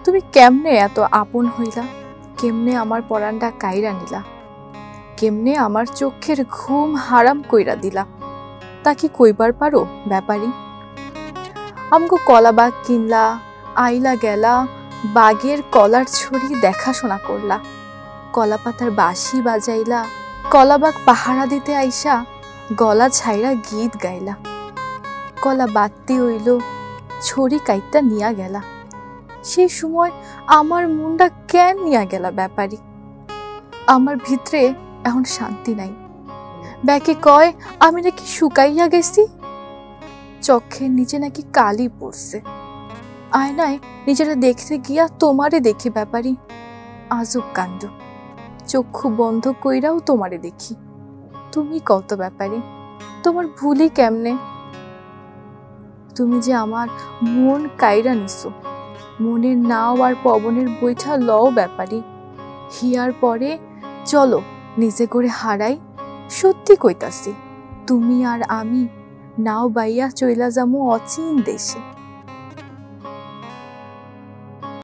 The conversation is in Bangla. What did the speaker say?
তুমি কেমনে এত আপন হইলা, কেমনে আমার পরানটা কাইরা নিলা, কেমনে আমার চোখের ঘুম হারাম কইরা দিলা, তা কি কইবার পারো ব্যাপারী? আমগো কলা বাগ কিনলা, আইলা গেলা, বাগের কলার ছড়ি দেখাশোনা করলা, কলা পাতার বাঁশি বাজাইলা, কলাবাগ পাহারা দিতে আইসা গলা ছাইরা গীত গাইলা, কলা বাত্তি হইল, ছড়ি কাইটটা নিয়া গেলা। সেই সময় আমার মনটা কেন নিয়া গেলা ব্যাপারী? আমার ভিতরে এখন শান্তি নাই। ব্যাকে কয় আমি নাকি শুকাইয়া গেছি, চক্ষের নিচে নাকি কালি পড়ছে। আয়নায় নিজেরা দেখতে গিয়া তোমারে দেখি ব্যাপারী, আজব কাণ্ড। চক্ষু বন্ধ কইরাও তোমারে দেখি। তুমি কত ব্যাপারী, তোমার ভুলি কেমনে? তুমি যে আমার মন কাইরা নিছো, মনের নাও আর পবনের বৈঠা লও ব্যাপারী। হিয়ার পরে চলো নিজে করে হারাই। সত্যি কইতাছি, তুমি আর আমি নাও বাইয়া চইলা যামু অচিন দেশে।